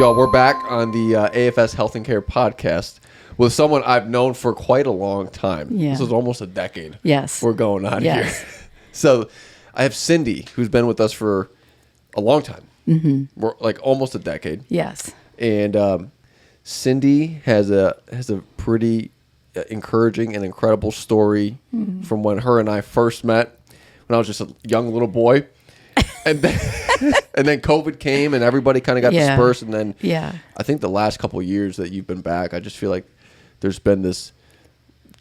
Y'all, we're back on the AFS Health and Care podcast with someone I've known for quite a long time. Yeah. This is almost a decade. Yes. We're going on Yes. here. So I have Cyndi, who's been with us for a long time. Mm-hmm. We're like almost a decade. Yes. And Cyndi has a pretty encouraging and incredible story from when her and I first met when I was just a young little boy. And then, and then COVID came and everybody kind of got dispersed. And then I think the last couple of years that you've been back, I just feel like there's been this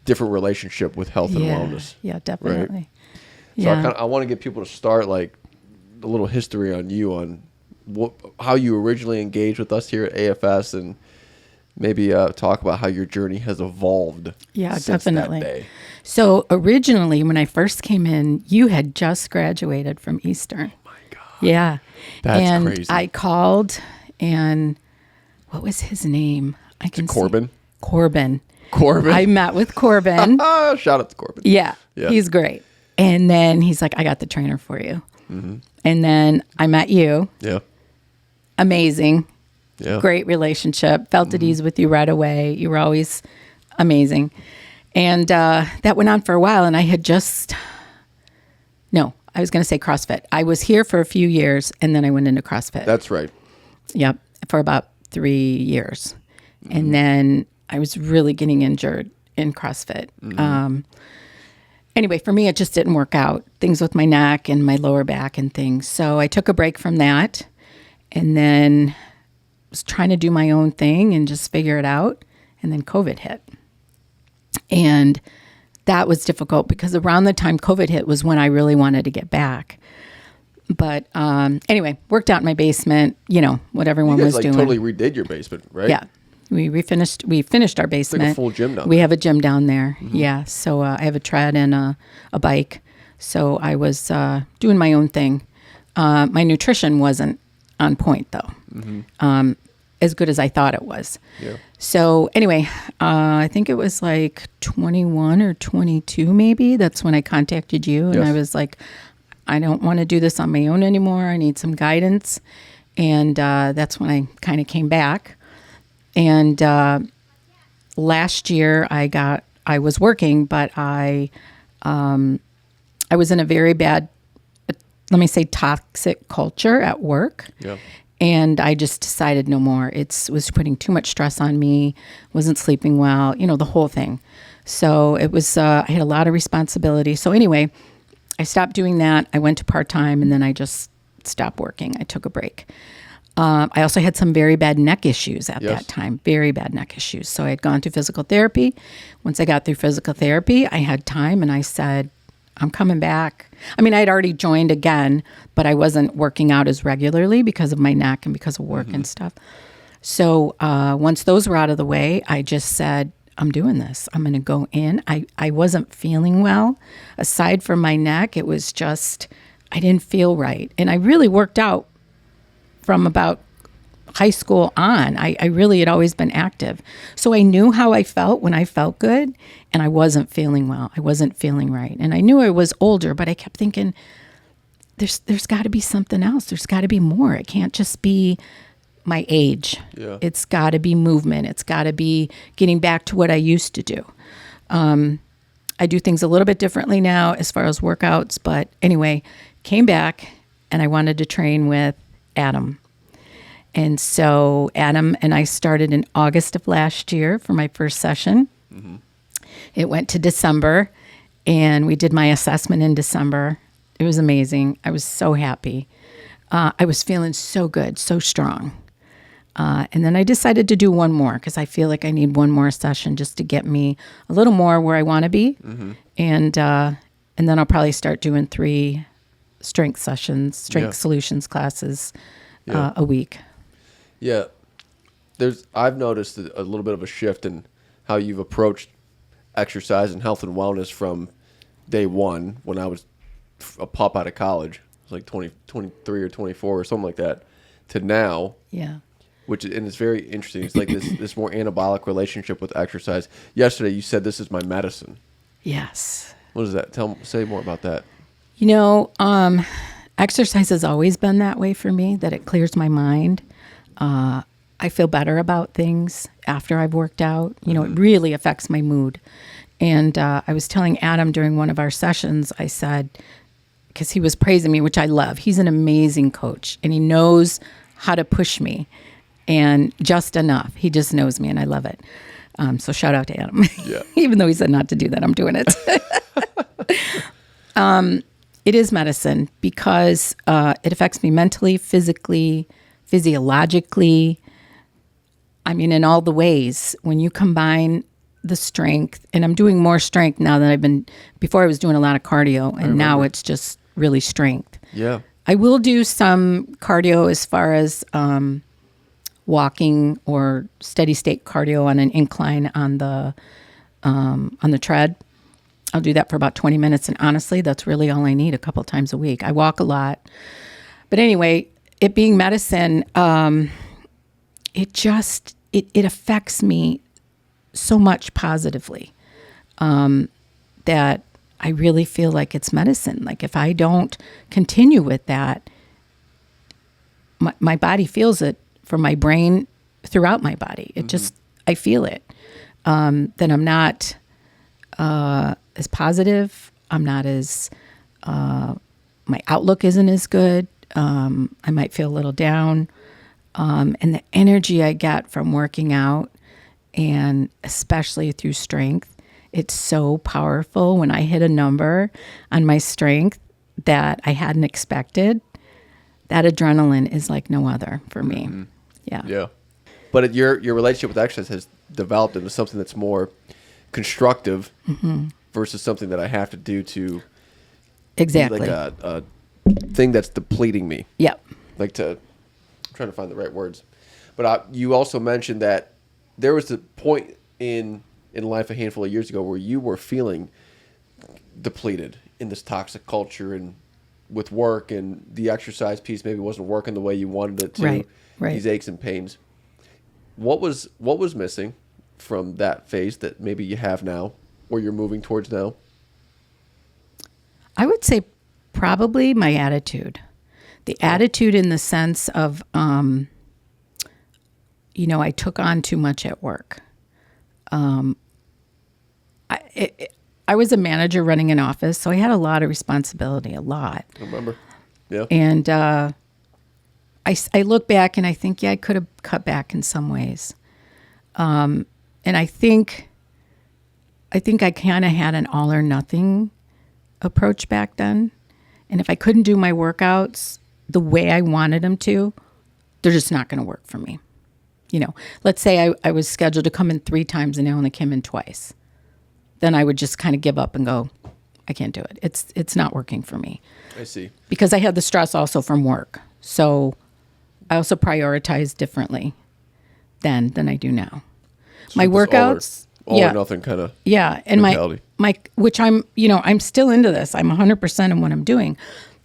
different relationship with health and wellness. Yeah, definitely. Right? Yeah. So I want to get people to start like a little history on you, on how you originally engaged with us here at AFS, and maybe talk about how your journey has evolved. Yeah, since definitely. That day. So originally, when I first came in, you had just graduated from Eastern. Oh my God. Yeah. That's crazy. I called, and what was his name? Corbin? Corbin. Corbin. I met with Corbin. Shout out to Corbin. Yeah, Yeah. he's great. And then he's like, I got the trainer for you. Mm-hmm. And then I met you. Yeah. Amazing. Yeah. Great relationship. Felt at ease with you right away. You were always amazing. And that went on for a while. And I had I was going to say CrossFit. I was here for a few years, and then I went into CrossFit. That's right. Yep, for about 3 years. Mm-hmm. And then I was really getting injured in CrossFit. Mm-hmm. Anyway, for me, it just didn't work out. Things with my neck and my lower back and things. So I took a break from that, and then was trying to do my own thing and just figure it out. And then COVID hit. And that was difficult because around the time COVID hit was when I really wanted to get back. But anyway, worked out in my basement, what everyone was doing. You guys totally redid your basement, right? Yeah. We finished our basement. It's like a full gym down there. We have a gym down there. Mm-hmm. Yeah. So I have a tread and a bike. So I was doing my own thing. My nutrition wasn't on point, though. Mm-hmm. As good as I thought it was. Yeah. So anyway, I think it was like 21 or 22 maybe. That's when I contacted you. And I was like, I don't want to do this on my own anymore. I need some guidance. And that's when I kind of came back. And last year I was working, but I was in a very bad, let me say, toxic culture at work. Yeah. And I just decided no more. It was putting too much stress on me, wasn't sleeping well, the whole thing. So it was, I had a lot of responsibility. So anyway, I stopped doing that. I went to part-time, and then I just stopped working. I took a break. I also had some very bad neck issues at that time, very bad neck issues. So I had gone through physical therapy. Once I got through physical therapy, I had time, and I said, I'm coming back. I mean, I'd already joined again, but I wasn't working out as regularly because of my neck and because of work and stuff. So once those were out of the way, I just said, I'm doing this. I'm going to go in. I wasn't feeling well. Aside from my neck, it was just, I didn't feel right. And I really worked out from about high school on. I really had always been active. So I knew how I felt when I felt good, and I wasn't feeling well. I wasn't feeling right. And I knew I was older, but I kept thinking, there's got to be something else. There's got to be more. It can't just be my age. Yeah. It's got to be movement. It's got to be getting back to what I used to do. I do things a little bit differently now as far as workouts. But anyway, came back, and I wanted to train with Adam. And so Adam and I started in August of last year for my first session. Mm-hmm. It went to December, and we did my assessment in December. It was amazing. I was so happy. I was feeling so good, so strong. And then I decided to do one more because I feel like I need one more session just to get me a little more where I want to be. Mm-hmm. And then I'll probably start doing 3 strength sessions, strength solutions classes a week. Yeah, I've noticed a little bit of a shift in how you've approached exercise and health and wellness from day one when I was a pup out of college. It was like 23 or 24 or something like that, to now. Yeah. And it's very interesting. It's like this more anabolic relationship with exercise. Yesterday you said this is my medicine. Yes. What is that? Say more about that. Exercise has always been that way for me, that it clears my mind. I feel better about things after I've worked out. You know, it really affects my mood. And I was telling Adam during one of our sessions, I said, because he was praising me, which I love. He's an amazing coach, and he knows how to push me, and just enough. He just knows me, and I love it. So shout out to Adam. Yeah. Even though he said not to do that, I'm doing it. It is medicine because it affects me mentally, physically, physiologically. I mean, in all the ways. When you combine the strength, and I'm doing more strength now than before I was doing a lot of cardio, and now it's just really strength. Yeah. I will do some cardio as far as walking or steady state cardio on an incline on the tread. I'll do that for about 20 minutes. And honestly, that's really all I need a couple times a week. I walk a lot. But anyway, it being medicine, it affects me so much positively that I really feel like it's medicine. Like if I don't continue with that, my body feels it from my brain throughout my body. It just, I feel it. Then I'm not as positive. I'm not as, my outlook isn't as good. I might feel a little down. And the energy I get from working out, and especially through strength, it's so powerful. When I hit a number on my strength that I hadn't expected, that adrenaline is like no other for me. Yeah. Yeah. But your relationship with exercise has developed into something that's more constructive versus something that I have to do to Exactly. be like a thing that's depleting me. Yep. Like I'm trying to find the right words. But you also mentioned that there was a point in life a handful of years ago where you were feeling depleted in this toxic culture and with work, and the exercise piece maybe wasn't working the way you wanted it to. Right. These aches and pains. What was missing from that phase that maybe you have now, or you're moving towards now? I would say probably my attitude. The attitude in the sense of, I took on too much at work. I was a manager running an office, so I had a lot of responsibility, a lot. I remember. Yeah. And I look back and I think, I could have cut back in some ways. And I think I kind of had an all or nothing approach back then. And if I couldn't do my workouts the way I wanted them to, they're just not going to work for me. Let's say I was scheduled to come in 3 times and I only came in twice. Then I would just kind of give up and go, I can't do it. It's not working for me. I see. Because I had the stress also from work. So I also prioritize differently then than I do now. So My workouts, all or nothing kind of and mentality. my which I'm still into this. I'm 100% in what I'm doing.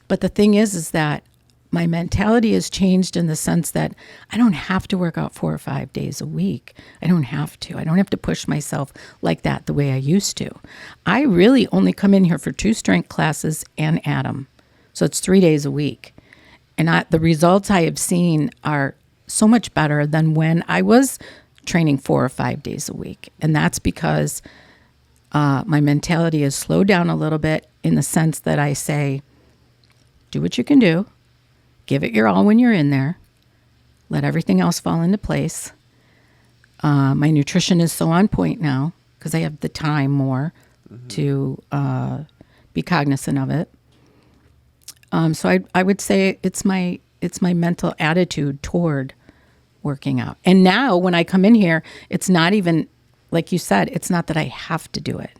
But the thing is that my mentality has changed in the sense that I don't have to work out 4 or 5 days a week. I don't have to. I don't have to push myself like that the way I used to. I really only come in here for 2 strength classes and Adam. So it's 3 days a week. And the results I have seen are so much better than when I was training 4 or 5 days a week. And that's because my mentality has slowed down a little bit in the sense that I say, do what you can do. Give it your all when you're in there. Let everything else fall into place. My nutrition is so on point now because I have the time more to be cognizant of it. So I would say it's my mental attitude toward working out. And now when I come in here, it's not even, like you said, it's not that I have to do it.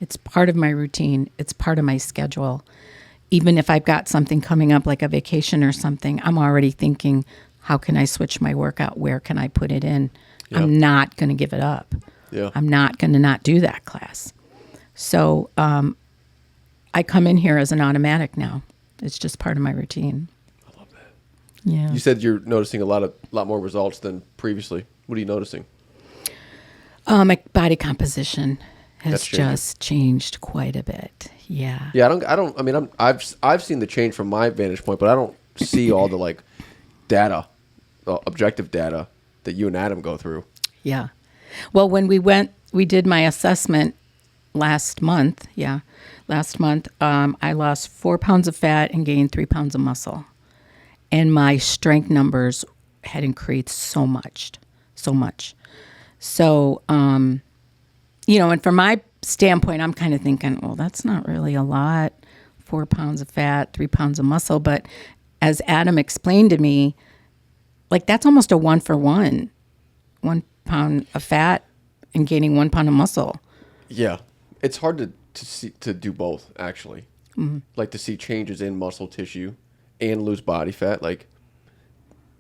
It's part of my routine. It's part of my schedule. Even if I've got something coming up like a vacation or something, I'm already thinking, how can I switch my workout? Where can I put it in? Yeah. I'm not going to give it up. Yeah. I'm not going to not do that class. So I come in here as an automatic now. It's just part of my routine. I love that. Yeah. You said you're noticing a lot more results than previously. What are you noticing? My body composition has just changed quite a bit. Yeah. Yeah, I mean, I've seen the change from my vantage point, but I don't see all the data, objective data that you and Adam go through. Yeah. Well, when we did my assessment last month. Yeah. Last month, I lost 4 pounds of fat and gained 3 pounds of muscle. And my strength numbers had increased so much. So, and from my standpoint, I'm kind of thinking, well, that's not really a lot. 4 pounds of fat, 3 pounds of muscle. But as Adam explained to me, like that's almost a 1-for-1. 1 pound of fat and gaining 1 pound of muscle. Yeah. It's hard to do both, actually. Mm-hmm. Like to see changes in muscle tissue and lose body fat. Like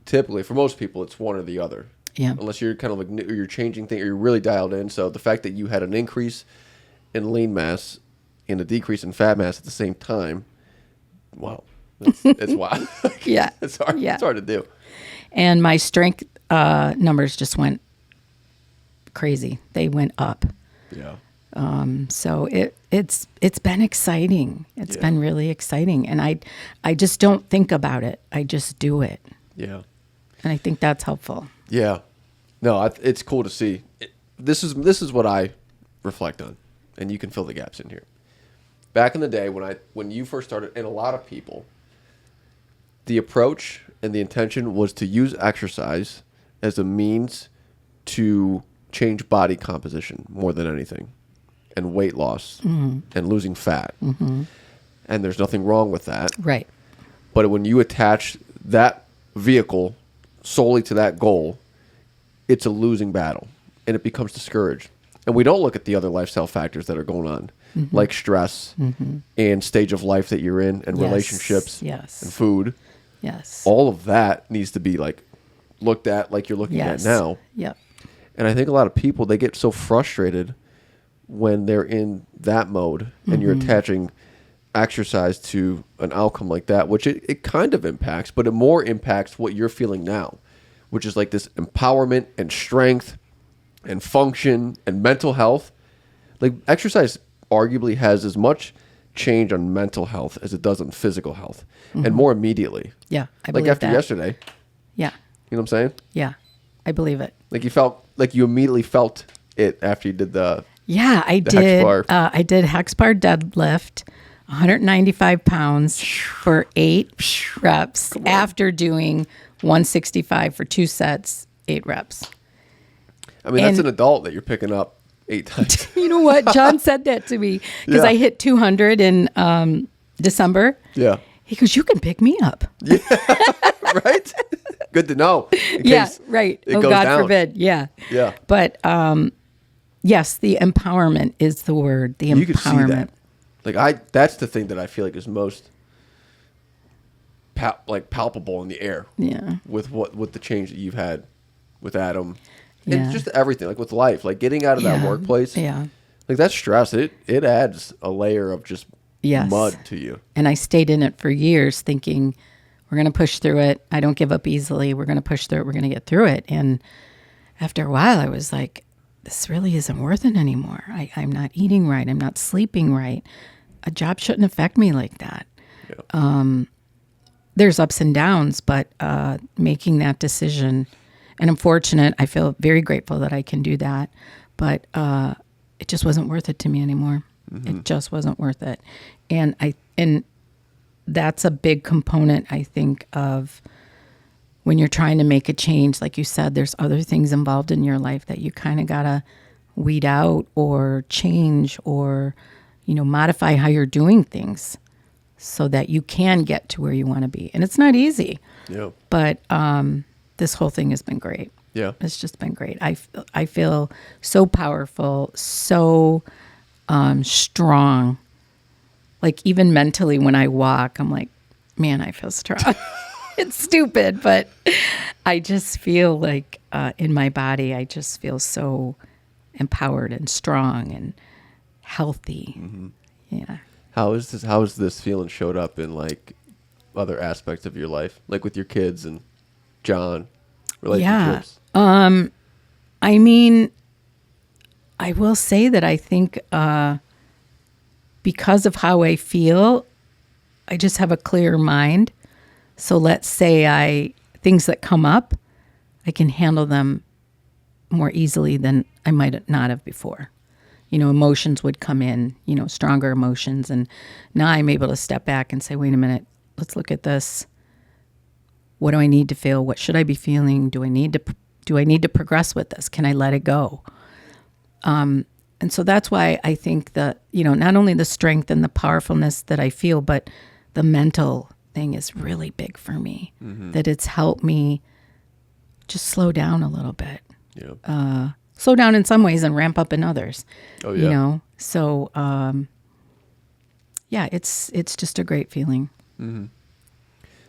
typically for most people, it's one or the other. Yeah. Unless you're kind of like, you're changing things or you're really dialed in. So the fact that you had an increase in lean mass and a decrease in fat mass at the same time, wow, it's wild. Yeah. It's hard. Yeah. It's hard to do. And my strength numbers just went crazy. They went up. Yeah. So it's been exciting. It's been really exciting. And I just don't think about it. I just do it. Yeah. And I think that's helpful. Yeah. No, it's cool to see. This is what I reflect on, and you can fill the gaps in here. Back in the day when you first started, and a lot of people, the approach and the intention was to use exercise as a means to change body composition more than anything, and weight loss and losing fat. Mm-hmm. And there's nothing wrong with that. Right. But when you attach that vehicle solely to that goal, it's a losing battle, and it becomes discouraged. And we don't look at the other lifestyle factors that are going on, like stress and stage of life that you're in, and relationships and food. Yes. All of that needs to be like looked at like you're looking at now. Yep. And I think a lot of people, they get so frustrated when they're in that mode and you're attaching exercise to an outcome like that, which it kind of impacts, but it more impacts what you're feeling now, which is like this empowerment and strength and function and mental health. Like exercise arguably has as much change on mental health as it does on physical health, and more immediately. Yeah, I like believe after that. yesterday. Yeah. You know what I'm saying? Yeah, I believe it. Like you immediately felt it after you did the I did. hex bar. I did hex bar deadlift, 195 pounds for 8 reps after doing 165 for 2 sets, 8 reps. I mean, that's an adult that you're picking up 8 times. You know what? John said that to me because I hit 200 in December. Yeah. He goes, "You can pick me up." Yeah. Right? Good to know. Yeah, right. It Oh, goes God down. forbid. Yeah. Yeah. But yes, the empowerment is the word. The You can see that. empowerment. Like that's the thing that I feel like is most palpable in the air. Yeah. With the change that you've had with Adam. Yeah. And just everything, like with life, like getting out of that workplace. Yeah. Like that stress, it adds a layer of just Yes. mud to you. And I stayed in it for years thinking, we're going to push through it. I don't give up easily. We're going to push through it. We're going to get through it. And after a while, I was like, this really isn't worth it anymore. I'm not eating right. I'm not sleeping right. A job shouldn't affect me like that. Yeah. There's ups and downs, but making that decision, and I'm fortunate. I feel very grateful that I can do that. But it just wasn't worth it to me anymore. It just wasn't worth it. And that's a big component, I think, of when you're trying to make a change. Like you said, there's other things involved in your life that you kind of got to weed out or change or, modify how you're doing things so that you can get to where you want to be. And it's not easy. Yeah. But this whole thing has been great. Yeah. It's just been great. I feel so powerful, so strong. Like even mentally when I walk, I'm like, man, I feel strong. It's stupid, but I just feel like in my body, I just feel so empowered and strong and healthy. Mm-hmm. Yeah. How is this feeling showed up in like other aspects of your life, like with your kids and John, relationships? Yeah. I mean, I will say that I think because of how I feel, I just have a clear mind. So let's say things that come up, I can handle them more easily than I might not have before. Emotions would come in, stronger emotions. And now I'm able to step back and say, wait a minute, let's look at this. What do I need to feel? What should I be feeling? Do I need to progress with this? Can I let it go? And so that's why I think that, not only the strength and the powerfulness that I feel, but the mental thing is really big for me, that it's helped me just slow down a little bit. Yeah. Slow down in some ways and ramp up in others. Oh, yeah. So, yeah, it's just a great feeling. Mm-hmm.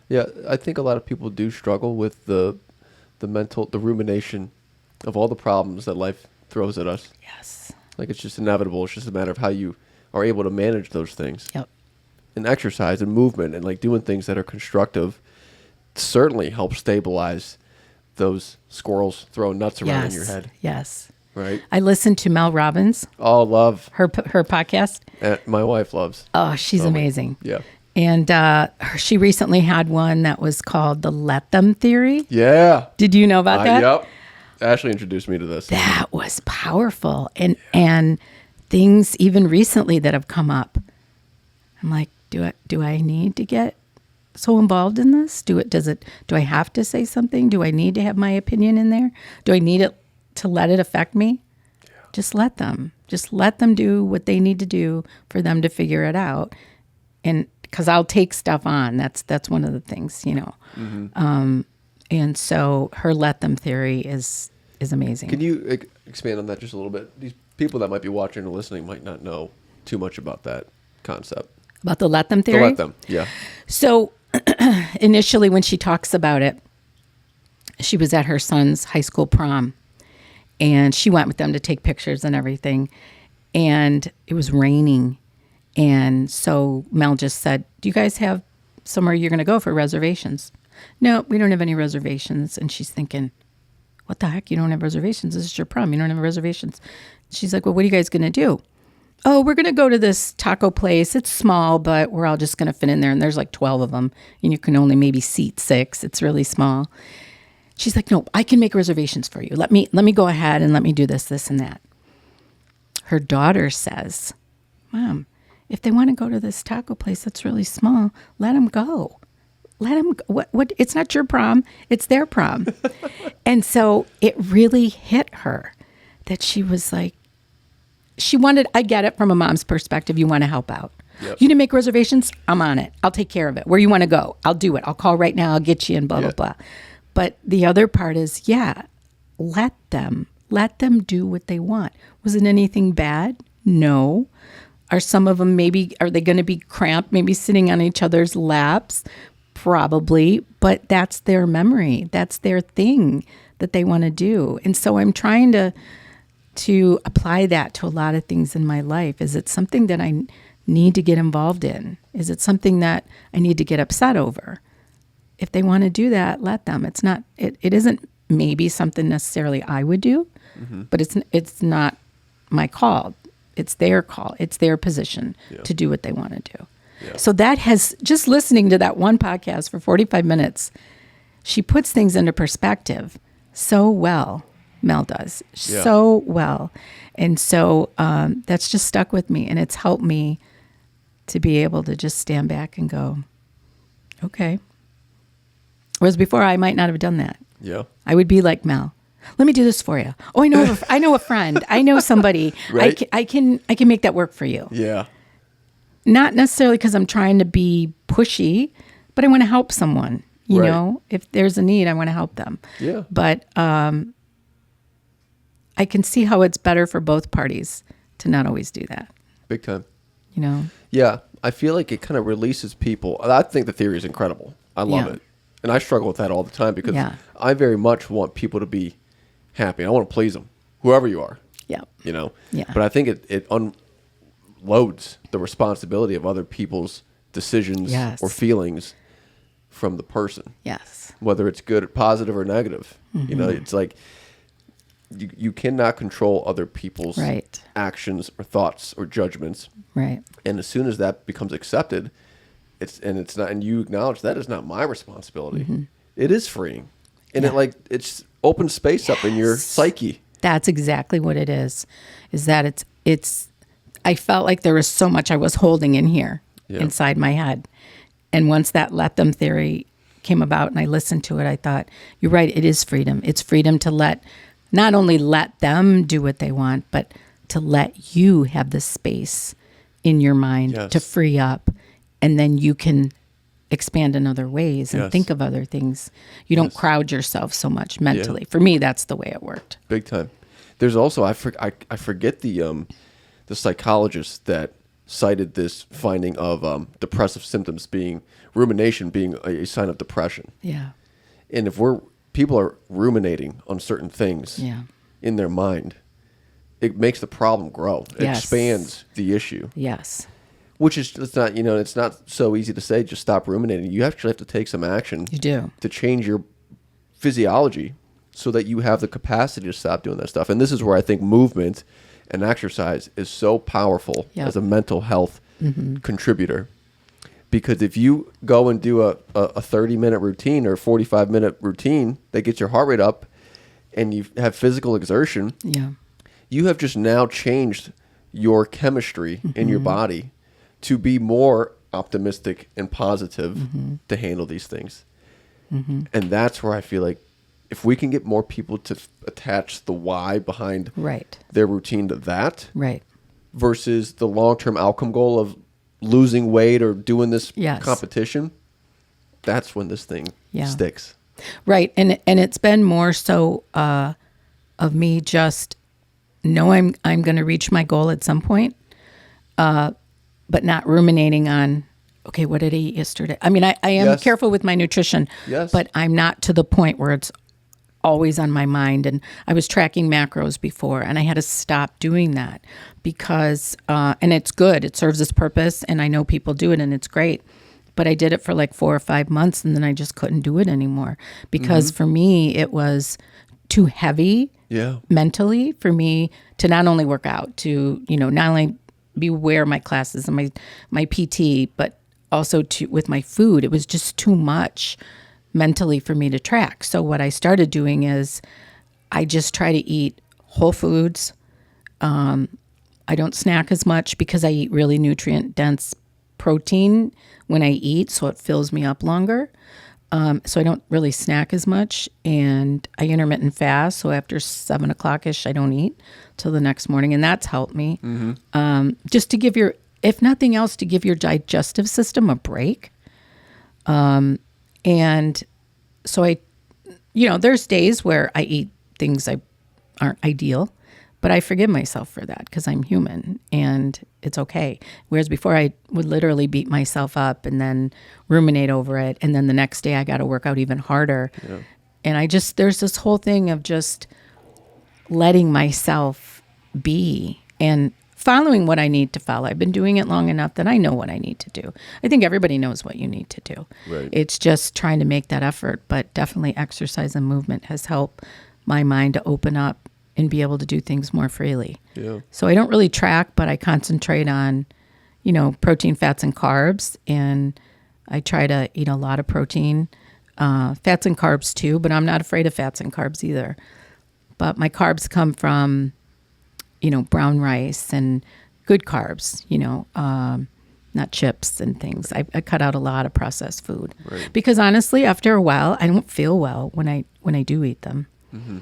Yeah, I think a lot of people do struggle with the rumination of all the problems that life throws at us. Yes. Like, it's just inevitable. It's just a matter of how you are able to manage those things. Yep. And exercise and movement and, like, doing things that are constructive certainly help stabilize those squirrels throwing nuts around in your head. Yes. Right? I listened to Mel Robbins. Oh, love. Her podcast. My wife loves. Oh, she's amazing. Yeah. And she recently had one that was called the Let Them Theory. Yeah. Did you know about that? Yep. Ashley introduced me to this. That was powerful. And things even recently that have come up. I'm like, do I need to get so involved in this? Do I have to say something? Do I need to have my opinion in there? Do I need it to let it affect me? Yeah. Just let them do what they need to do for them to figure it out. And because I'll take stuff on, that's one of the things, Mm-hmm. And so her let them theory is amazing. Can you expand on that just a little bit? These people that might be watching or listening might not know too much about that concept. About the let them theory? The let them, yeah. So initially when she talks about it, she was at her son's high school prom, and she went with them to take pictures and everything, and it was raining. And so Mel just said, do you guys have somewhere you're going to go for reservations? No, we don't have any reservations. And she's thinking, what the heck? You don't have reservations? This is your prom. You don't have reservations. She's like, well, what are you guys going to do? Oh, we're going to go to this taco place. It's small, but we're all just going to fit in there. And there's like 12 of them. And you can only maybe seat 6. It's really small. She's like, no, I can make reservations for you. Let me go ahead and let me do this, and that. Her daughter says, Mom, if they want to go to this taco place that's really small, let them go. Let them go. What? It's not your prom. It's their prom. And so it really hit her that she was like, I get it from a mom's perspective. You want to help out. Yep. You didn't make reservations? I'm on it. I'll take care of it. Where you want to go? I'll do it. I'll call right now. I'll get you in, blah, blah, blah. But the other part is, let them do what they want. Was it anything bad? No. Are some of them are they going to be cramped, maybe sitting on each other's laps? Probably, but that's their memory. That's their thing that they want to do. And so I'm trying to apply that to a lot of things in my life. Is it something that I need to get involved in? Is it something that I need to get upset over? If they want to do that, let them. It isn't maybe something necessarily I would do, but it's not my call. It's their call. It's their position to do what they want to do. Yeah. So that has, just listening to that one podcast for 45 minutes, she puts things into perspective so well. Mel does so well. And so that's just stuck with me, and it's helped me to be able to just stand back and go, okay. Whereas before I might not have done that. Yeah. I would be like, Mel, let me do this for you. Oh, I know a friend. I know somebody. Right? I can make that work for you. Yeah. Not necessarily because I'm trying to be pushy, but I want to help someone. You know, if there's a need, I want to help them. Yeah. But I can see how it's better for both parties to not always do that. Big time. You know? Yeah. I feel like it kind of releases people. I think the theory is incredible. I love it. And I struggle with that all the time because I very much want people to be happy. I want to please them, whoever you are. Yeah. You know? Yeah. But I think it unloads the responsibility of other people's decisions or feelings from the person. Yes. Whether it's good, positive, or negative. Mm-hmm. You know, it's like you cannot control other people's actions or thoughts or judgments. Right. And as soon as that becomes accepted, and you acknowledge that is not my responsibility. Mm-hmm. It is freeing. And it's open space up in your psyche. That's exactly what it is that it's I felt like there was so much I was holding in here inside my head. And once that let them theory came about and I listened to it, I thought, you're right, it is freedom. It's freedom to not only let them do what they want, but to let you have the space in your mind to free up, and then you can expand in other ways and think of other things. You don't crowd yourself so much mentally. For me, that's the way it worked. Big time. There's also, I forget the psychologist that cited this finding of depressive symptoms rumination being a sign of depression. Yeah. And if people are ruminating on certain things in their mind, it makes the problem grow. It expands the issue. Yes. Which is, it's not so easy to say, just stop ruminating. You actually have to take some action. You do. To change your physiology so that you have the capacity to stop doing that stuff. And this is where I think movement and exercise is so powerful as a mental health contributor. Because if you go and do a 30-minute routine or 45-minute routine that gets your heart rate up and you have physical exertion, you have just now changed your chemistry in your body to be more optimistic and positive to handle these things. And that's where I feel like if we can get more people to attach the why behind their routine to that versus the long-term outcome goal of losing weight or doing this competition, that's when this thing sticks. Right. And it's been more so of me just know I'm going to reach my goal at some point, but not ruminating on, okay, what did I eat yesterday? I mean, I am careful with my nutrition, but I'm not to the point where it's always on my mind. And I was tracking macros before, and I had to stop doing that because, and it's good. It serves its purpose, and I know people do it, and it's great. But I did it for like 4 or 5 months, and then I just couldn't do it anymore because for me, it was too heavy mentally for me to not only work out, to, not only be aware of my classes and my PT, but also with my food. It was just too much mentally for me to track. So what I started doing is I just try to eat whole foods. I don't snack as much because I eat really nutrient dense protein when I eat, so it fills me up longer. So I don't really snack as much, and I intermittent fast. So after 7 o'clock-ish, I don't eat till the next morning, and that's helped me. Just to give if nothing else, to give your digestive system a break. And so there's days where I eat things that aren't ideal, but I forgive myself for that because I'm human and it's okay. Whereas before I would literally beat myself up and then ruminate over it. And then the next day I got to work out even harder. Yeah. And there's this whole thing of just letting myself be and following what I need to follow. I've been doing it long enough that I know what I need to do. I think everybody knows what you need to do. Right. It's just trying to make that effort, but definitely exercise and movement has helped my mind to open up and be able to do things more freely. Yeah. So I don't really track, but I concentrate on, protein, fats, and carbs. And I try to eat a lot of protein, fats and carbs too, but I'm not afraid of fats and carbs either. But my carbs come from, brown rice and good carbs, not chips and things. I cut out a lot of processed food because honestly, after a while, I don't feel well when I do eat them. Mm-hmm.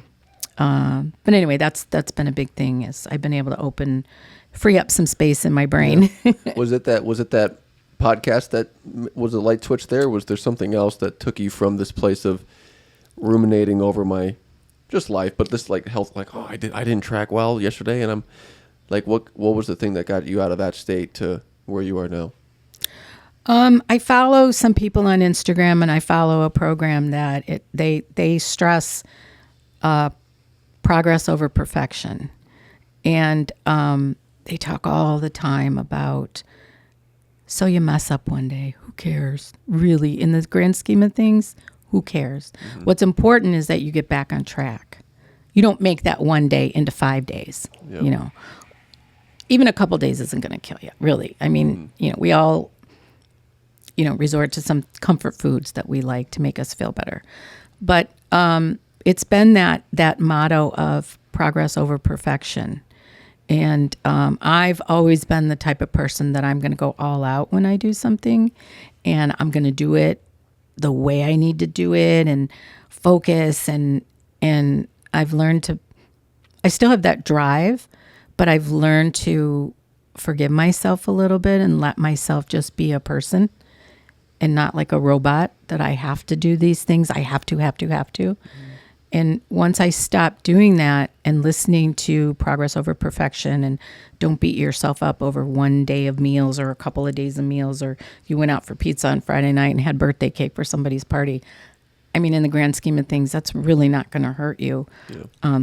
But anyway, that's been a big thing is I've been able to free up some space in my brain. Yeah. Was it that podcast that was a light switch there? Was there something else that took you from this place of ruminating over my just life, but this like health, like, I didn't track well yesterday, and I'm like, what was the thing that got you out of that state to where you are now? I follow some people on Instagram, and I follow a program that they stress progress over perfection, and they talk all the time about, so you mess up one day, who cares? Really, in the grand scheme of things, who cares? Mm-hmm. What's important is that you get back on track. You don't make that one day into 5 days. Yep. Even a couple days isn't going to kill you, really. I mean, we all, resort to some comfort foods that we like to make us feel better. But it's been that motto of progress over perfection. And I've always been the type of person that I'm going to go all out when I do something, and I'm going to do it the way I need to do it and focus. And I've learned to, I still have that drive, but I've learned to forgive myself a little bit and let myself just be a person and not like a robot that I have to do these things. I have to. And once I stopped doing that and listening to progress over perfection and don't beat yourself up over one day of meals or a couple of days of meals, or you went out for pizza on Friday night and had birthday cake for somebody's party. I mean, in the grand scheme of things, that's really not going to hurt you,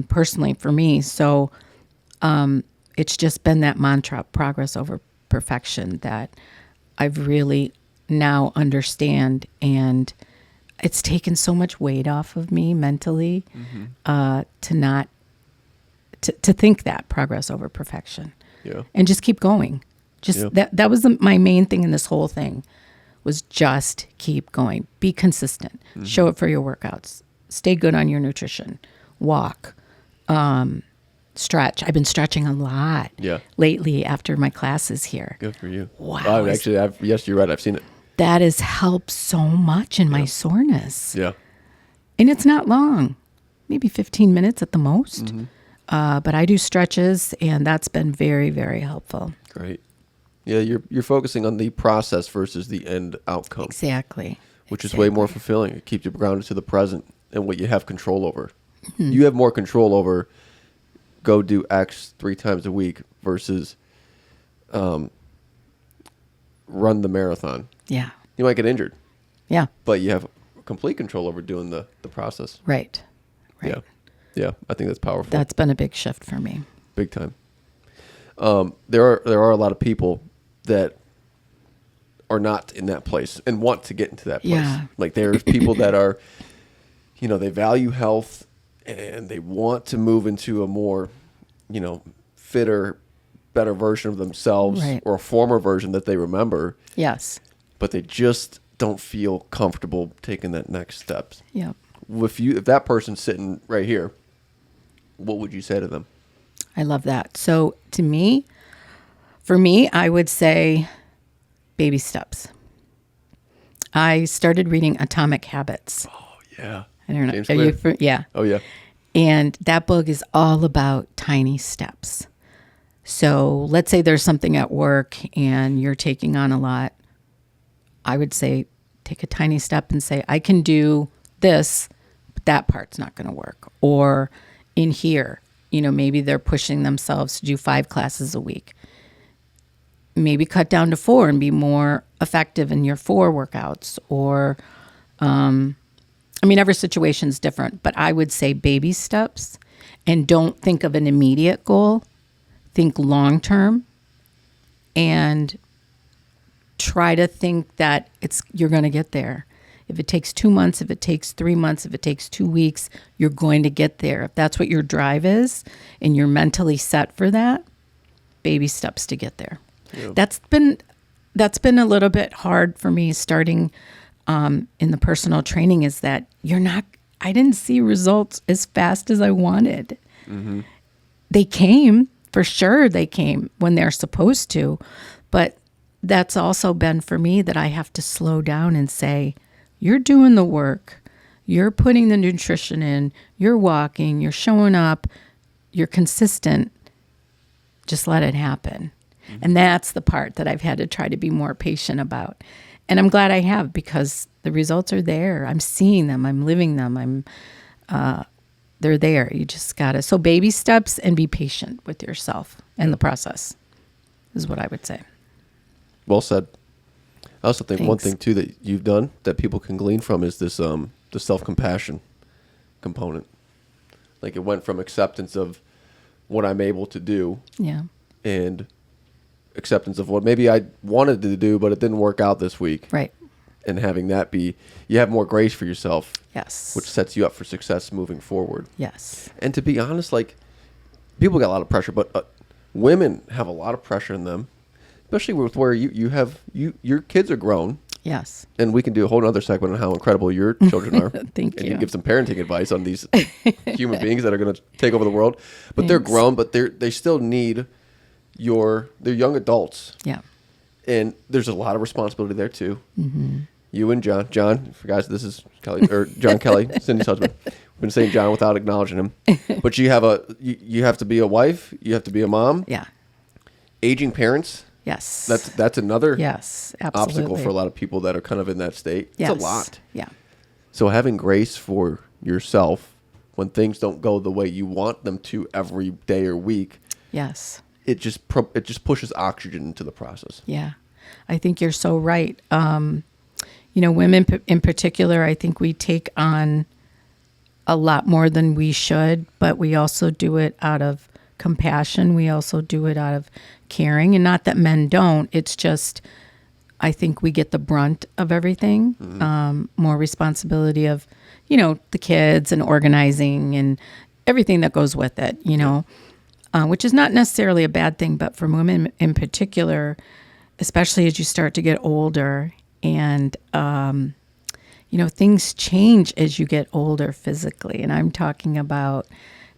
personally for me. So it's just been that mantra, progress over perfection, that I've really now understand, and it's taken so much weight off of me mentally, to think that progress over perfection, and just keep going. That was my main thing in this whole thing, was just keep going, be consistent, show up for your workouts, stay good on your nutrition, walk, stretch. I've been stretching a lot lately after my classes here. Good for you. Wow. Actually, yes, you're right. I've seen it. That has helped so much in my soreness. Yeah. And it's not long, maybe 15 minutes at the most. But I do stretches, and that's been very, very helpful. Great. Yeah, you're focusing on the process versus the end outcome. Exactly. Which is way more fulfilling. It keeps you grounded to the present and what you have control over. You have more control over go do X 3 times a week versus run the marathon. Yeah. You might get injured. Yeah. But you have complete control over doing the process. Right. Yeah. Yeah. I think that's powerful. That's been a big shift for me. Big time. There are a lot of people that are not in that place and want to get into that place. Yeah. Like there's people that are, they value health and they want to move into a more, fitter, better version of themselves, or a former version that they remember. Yes. But they just don't feel comfortable taking that next step. Yeah. If that person's sitting right here, what would you say to them? I love that. So for me, I would say baby steps. I started reading Atomic Habits. Oh, yeah. I don't know. James Are Clear. you yeah. Oh, yeah. And that book is all about tiny steps. So let's say there's something at work and you're taking on a lot. I would say take a tiny step and say, I can do this, but that part's not going to work. Or in here, maybe they're pushing themselves to do 5 classes a week. Maybe cut down to 4 and be more effective in your 4 workouts. Or, every situation's different, but I would say baby steps, and don't think of an immediate goal. Think long-term, and try to think that you're going to get there. If it takes 2 months, if it takes 3 months, if it takes 2 weeks, you're going to get there. If that's what your drive is and you're mentally set for that, baby steps to get there. Yeah. That's been a little bit hard for me starting in the personal training, is that I didn't see results as fast as I wanted. Mm-hmm. They came, for sure they came when they're supposed to, but that's also been for me that I have to slow down and say, you're doing the work, you're putting the nutrition in, you're walking, you're showing up, you're consistent, just let it happen. Mm-hmm. And that's the part that I've had to try to be more patient about. And I'm glad I have, because the results are there. I'm seeing them. I'm living them. They're there. You just gotta. So baby steps, and be patient with yourself and the process is what I would say. Well said. I also think one Thanks. thing too that you've done that people can glean from is this the self-compassion component. Like it went from acceptance of what I'm able to do, and acceptance of what maybe I wanted to do, but it didn't work out this week. Right. And having that be, you have more grace for yourself. Yes. Which sets you up for success moving forward. Yes. And to be honest, like, people got a lot of pressure, but women have a lot of pressure in them, especially with where your kids are grown. Yes. And we can do a whole other segment on how incredible your children are. Thank and you. you give some parenting advice on these human beings that are going to take over the world. But they're Thanks. grown, but they still need they're young adults. Yeah. And there's a lot of responsibility there too. Mm-hmm. You and John, for guys, this is Kelly or John Kelly, Cindy's husband. We've been saying John without acknowledging him. But you have to be a wife. You have to be a mom. Yeah. Aging parents. Yes. That's another yes, obstacle absolutely. for a lot of people that are kind of in that state. Yes. It's a lot. Yeah. So having grace for yourself when things don't go the way you want them to every day or week, Yes. it just pushes oxygen into the process. Yeah. I think you're so right. Women in particular, I think we take on a lot more than we should, but we also do it out of compassion. We also do it out of caring. And not that men don't. It's just, I think we get the brunt of everything, more responsibility of, the kids and organizing and everything that goes with it, which is not necessarily a bad thing, but for women in particular, especially as you start to get older and, things change as you get older physically. And I'm talking about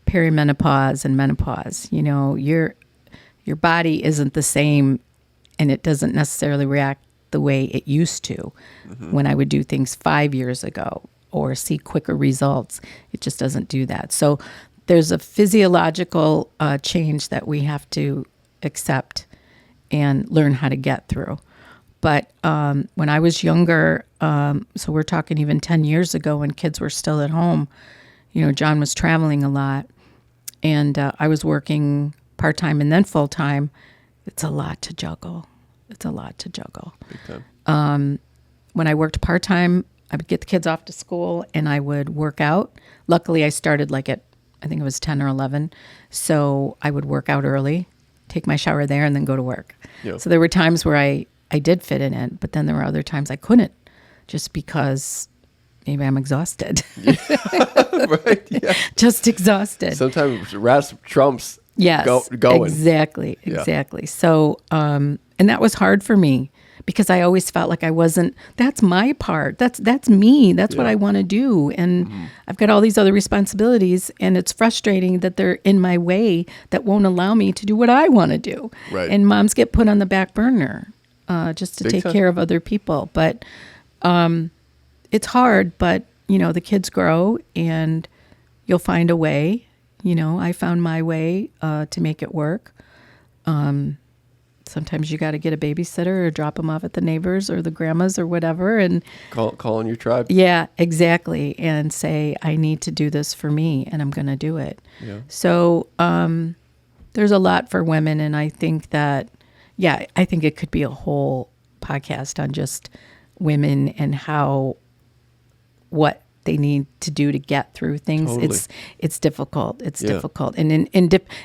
perimenopause and menopause. Your body isn't the same and it doesn't necessarily react the way it used to when I would do things 5 years ago or see quicker results. It just doesn't do that. So there's a physiological change that we have to accept and learn how to get through. But when I was younger, so we're talking even 10 years ago when kids were still at home, John was traveling a lot and I was working part-time and then full-time. It's a lot to juggle. Big time. When I worked part-time, I would get the kids off to school and I would work out. Luckily, I started I think it was 10 or 11. So I would work out early, take my shower there, and then go to work. Yeah. So there were times where I did fit it in, but then there were other times I couldn't just because maybe I'm exhausted. Right. Yeah. Just exhausted. Sometimes rest trumps Yes, going. Exactly. Yeah. So, and that was hard for me because I always felt like I wasn't, that's my part. That's me. That's what I want to do. And I've got all these other responsibilities and it's frustrating that they're in my way that won't allow me to do what I want to do. Right. And moms get put on the back burner just to Big take time. care of other people. But it's hard, but, the kids grow and you'll find a way. I found my way to make it work. Sometimes you got to get a babysitter or drop them off at the neighbors or the grandmas or whatever. And Call on your tribe. yeah, exactly. And say, I need to do this for me and I'm going to do it. Yeah. So there's a lot for women. And I think that, I think it could be a whole podcast on just women and what they need to do to get through things. Totally. It's difficult. It's Yeah. difficult. And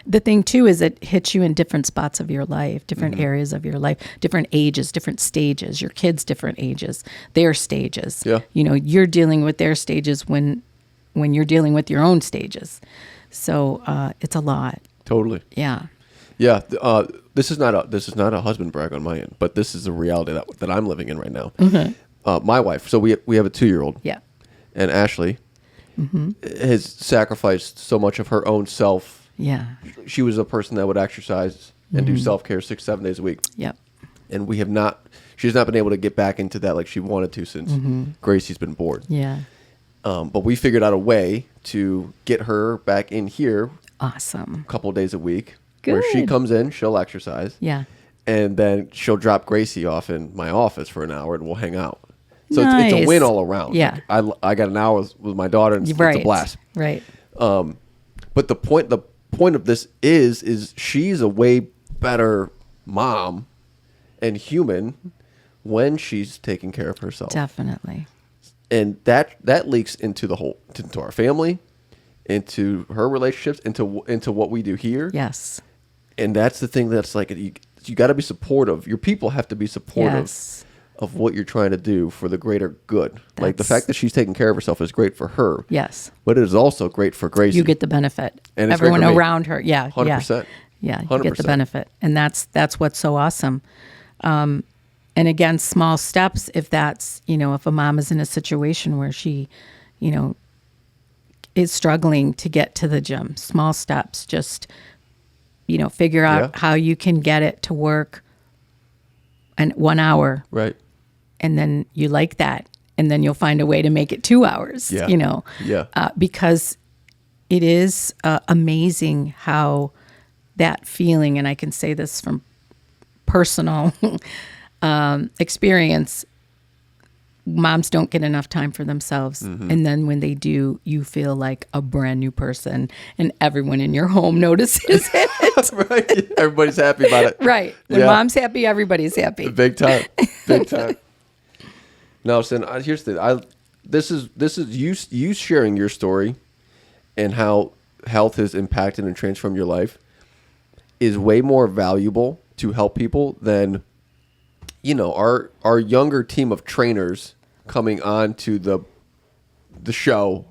the thing too is it hits you in different spots of your life, different areas of your life, different ages, different stages, your kids' different ages, their stages. Yeah. You're dealing with their stages when you're dealing with your own stages. So it's a lot. Totally. Yeah. Yeah. This is not a husband brag on my end, but this is the reality that I'm living in right now. My wife. So we have a 2-year-old. Yeah. And Ashley has sacrificed so much of her own self. Yeah. She was a person that would exercise and do self-care 6-7 days a week. Yep. And she's not been able to get back into that like she wanted to since Gracie's been born. Yeah. But we figured out a way to get her back in here Awesome. a couple of days a week. Where she Good. comes in, she'll exercise. Yeah. And then she'll drop Gracie off in my office for an hour and we'll hang out. So it's a Nice. win all around. Yeah. Like, I got an hour with my daughter and it's a blast. Right. But the point of this is she's a way better mom and human when she's taking care of herself. Definitely. And that leaks into into our family, into her relationships, into what we do here. Yes. And that's the thing that's like you got to be supportive. Your people have to be supportive Yes. of what you're trying to do for the greater good. Like the That's- fact that she's taking care of herself is great for her. Yes. But it is also great for Gracie. You get the benefit. And it's great Everyone for me. around her. Yeah. 100%. Yeah. You get the 100%. benefit. And that's what's so awesome. And again, small steps, if that's, if a mom is in a situation where she, is struggling to get to the gym, small steps, just, figure out how you can get it to work in 1 hour. Right. And then you like that. And then you'll find a way to make it 2 hours, because it is amazing how that feeling, and I can say this from personal experience, moms don't get enough time for themselves. And then when they do, you feel like a brand new person, and everyone in your home notices it. Right. Everybody's happy about it. Right. When mom's happy, everybody's happy. Big time. Big time. No, Cyndi, here's the thing. This is you sharing your story and how health has impacted and transformed your life is way more valuable to help people than our younger team of trainers coming on to the show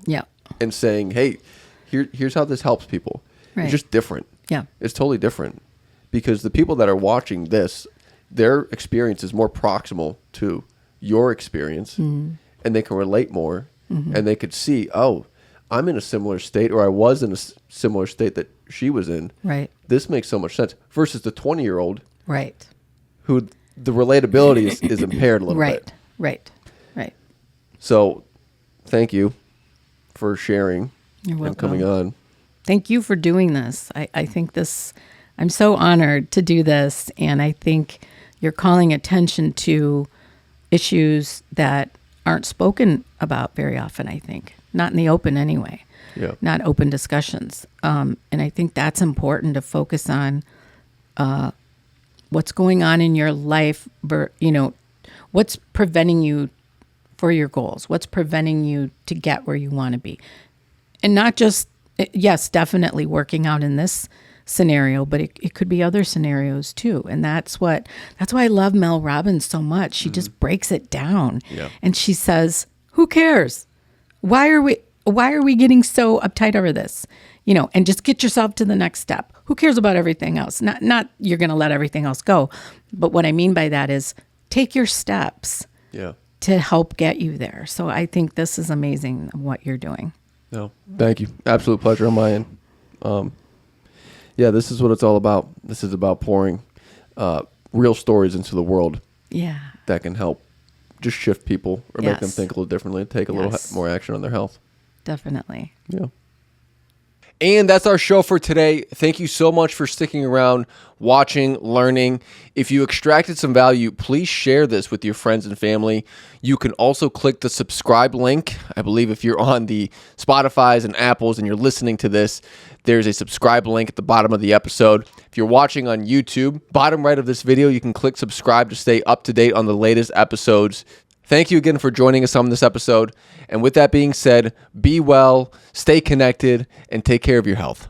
and saying, hey, here's how this helps people. Right. It's just different. Yeah. It's totally different because the people that are watching this, their experience is more proximal to your experience, and they can relate more, and they could see, oh, I'm in a similar state, or I was in a similar state that she was in. Right. This makes so much sense versus the 20-year-old. Right. Who the relatability is impaired a little bit. Right. So thank you for sharing You're welcome. and coming on. Thank you for doing this. I think I'm so honored to do this, and I think you're calling attention to issues that aren't spoken about very often, I think. Not in the open anyway. Yeah. Not open discussions. And I think that's important to focus on what's going on in your life, what's preventing you for your goals, what's preventing you to get where you want to be. And not just, yes, definitely working out in this scenario, but it could be other scenarios too. And that's why I love Mel Robbins so much. She just breaks it down. Yeah. And she says, who cares? Why are we getting so uptight over this? And just get yourself to the next step. Who cares about everything else? Not you're going to let everything else go. But what I mean by that is take your steps to help get you there. So I think this is amazing what you're doing. No, thank you. Absolute pleasure on my end. This is what it's all about. This is about pouring real stories into the world that can help just shift people or make them think a little differently, take a little more action on their health. Definitely. Yeah. And that's our show for today. Thank you so much for sticking around, watching, learning. If you extracted some value, please share this with your friends and family. You can also click the subscribe link. I believe if you're on the Spotifys and Apples and you're listening to this, there's a subscribe link at the bottom of the episode. If you're watching on YouTube, bottom right of this video, you can click subscribe to stay up to date on the latest episodes. Thank you again for joining us on this episode. And with that being said, be well, stay connected, and take care of your health.